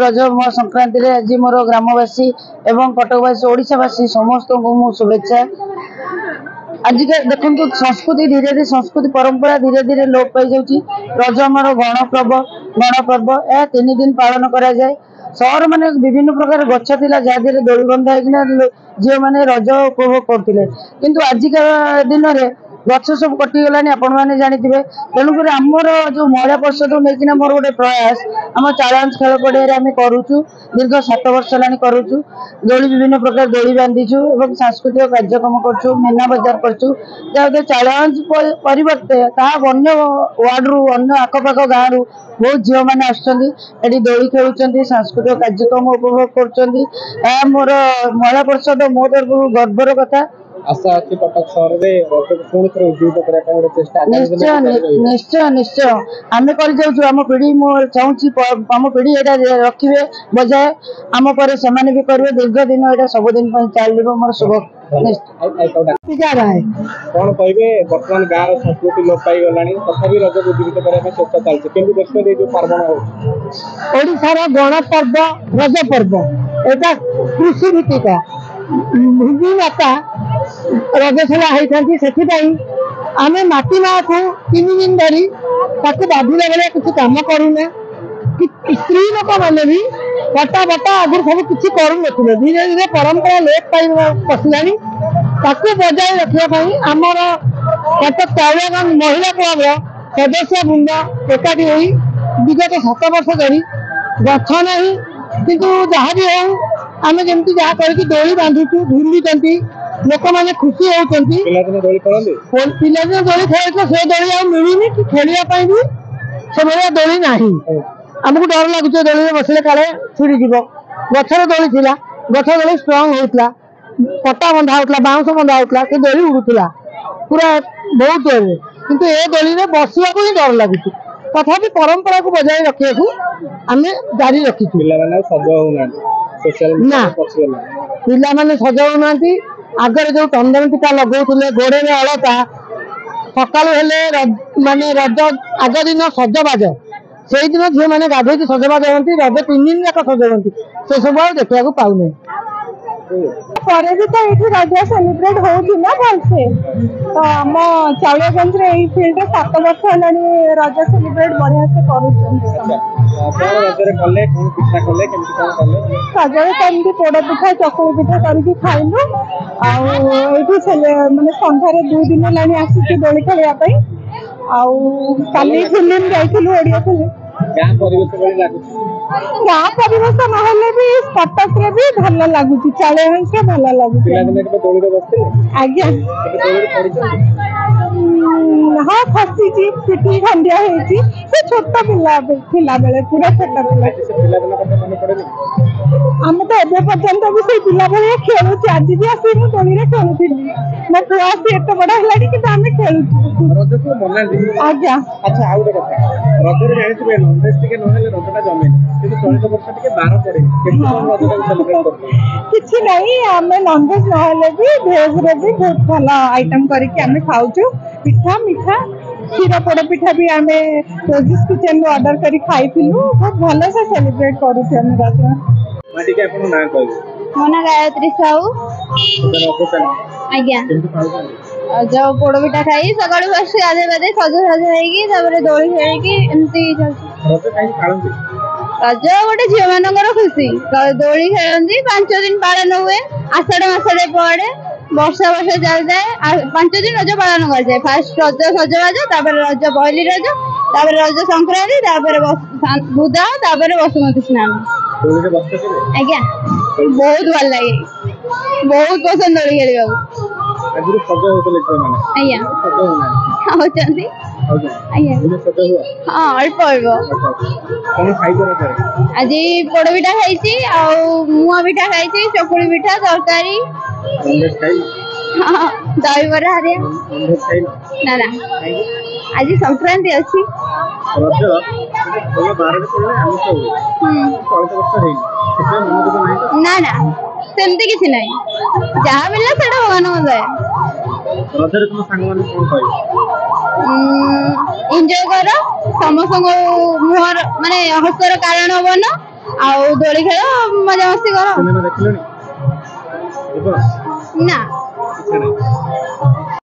रज संक्रांति रे आज मोर ग्रामवासी एवं कटकवासी ओडिशावासी समस्त को शुभेच्छा। आज देखो संस्कृति धीरे धीरे संस्कृति परंपरा धीरे धीरे लोप पाई जाउची। रज आमर गणपर्व यह 3 दिन पालन करा जाए। सहर माने विभिन्न प्रकार गछ थिला जहाँ दोली बंधा होकिना झील मैंने रज उपभोग करते, किंतु आजिका दिन में गछ सब कटिगलानी आपण मैंने जानिथिबे। तेणुकर आमर जो महिला परिषद नहीं मोर गोटे प्रयास आम चालांज खेल पड़िया आम करुचु दीर्घ 7 वर्ष है करुचु। दोली विभिन्न प्रकार दोली बांधीचु और सांस्कृतिक कार्यक्रम करचु, मीना बजार करचु। जहाँ चालांज परिवर्ते अन्य वार्ड रु अन्य आखपाख गाँव रु बहुत झील मैंने आसुँच दोली खेलुंट सांस्कृतिक कार्यक्रम उपभोग कर मोर महिला परिषद मो तरफ गर्वर कथा। आशा अच्छी कटक सहर में उज्जीवित करने चेष्टा निश्चय निश्चय आम कर आम पीढ़ी चाहूँ आम पीढ़ी ये रखिए बजाय आम पर से भी करेंगे दीर्घ दिन यहाँ सबुदिन चलो मोर शुभ। कौन कहे बर्तमान गाँव संस्कृति लोप पाई गलानी तथापि रज को उज्जीवित करने चेष्टा चलती केमती देखते जो पार्वण ओडिशार गणपर्व रज पर्व एटा कृषि भित्तिक भूमि माता रजस्वला होती से आम माटी माँ को 3 दिन धरी बाधिला बेले किसी कम करूना स्त्री लोक मैंने भी बटा बटा आगुरी सब किसी करूँ धीरे धीरे परंपरा लोप पाई पशिलानी बजाय रखापी आमर कटक चाउलगंज महिला क्लब सदस्य बृंद एकाठी हो विगत 7 वर्ष धरी गछ ना किंतु जहाँ भी हो आम जमी जहाँ करके दोली बांधुचु झुलुंट लोक मैंने खुशी होती। पिलादिन दोली खेल से दोली आ मिलूनी कि खेलने भी से भाया दोली ना आमको डर लगुच दोली बसले काले छिड़ीज गचर दोली थी गच दोली स्ट्रंग होता पटा बंधा होता बाउंस बंधा होता से दोली उड़ूला पूरा बहुत जोर किंतु ए दोली में बसवा को ही डर लगुच तथापि परंपरा को बजाय रखा आम जारी रखी ना पिला माने सजाऊना आगर जो चंदन टीका लगौले गोड़े में अलता सकाल माने रज आग दिन सजबाज से दिन झील मैंने गाधे सजबाज होती रज 3 दिन जाक सजाती से सब देखा पाऊना भी तो ये रज सेलिब्रेट होना भलसे तो आम चाउलगंज फील्ड 7 वर्ष है रज सेलिब्रेट बढ़िया से रजरे पोड़ पिठा चकुली पिठा करके खाइलु माने संध्यारे 2 दिन है आसी दोली खेलवाई काली फिल्म जाइलु ओडिया फिल्म गाँ परिवेश ना भी कटक रे भी भल लगुच चाउलगंज भल लगुच आज्ञा हाँ खसी पिठी खंडिया से छोट पिला बेले पूरा छोट पिला आम तो एबे पर्यंत भी से पिला भाई खेलु आज भी आसी दोली खेलुली मो पुआ आसी एत बड़ा है कि आम खेलु आज्ञा। अच्छा आउ गोटे कथा रजरे जानिथिबे नॉनवेज टिके नहेले रजटा जमेन किंतु चलित वर्ष टिके 12 पड़े केमती कोन रजटा सेलिब्रेट करते किछि नहीं आम नॉनवेज नहेले भी भेज रे भी बहुत भला आइटम करके आम खाउछु पिठा मिठा क्षीर पोड़ पिठा भी आम रोजिस किचन रो ऑर्डर करी खाइथिलु बहुत भलो से सेलिब्रेट करूछु हम रज माटी के अपन ना कहबो मो ना गायत्री साहू आज्ञा जो पोड़ पिठा खाई सका फर्स्ट गाधे बाधे सज होगी दोली खेलिकी एमती रज गोटे झील मान खुशी दोली खेलती 5 दिन पालन हुए आषाढ़ मसड़े पड़े वर्षा वर्षा चल जाए 5 दिन रज पालन कर जाए फास्ट रज सजबाज रज पहली रज रज संक्रांति बुधा बसुमती स्नान आज्ञा बहुत भल लगे बहुत पसंद दोली खेल हाँ अल्प आज पोड़ पिठा खाई मुआ पिठा खाई चकुली पिठा तरकारी दही बरा हरिया ना आज संक्रांति अच्छी ना ना सेमती किसी ना जहाँ मिलला से भगवान दया एंजॉय कर समस्त मुहर माने हसर कारण बन ଆଉ ଦୋଳି ଖେଳ ମଜାମସ୍ତି କର। ସିନେମା ଦେଖିଲଣି? ଯିବ? ନା ଇଚ୍ଛା ନାହିଁ।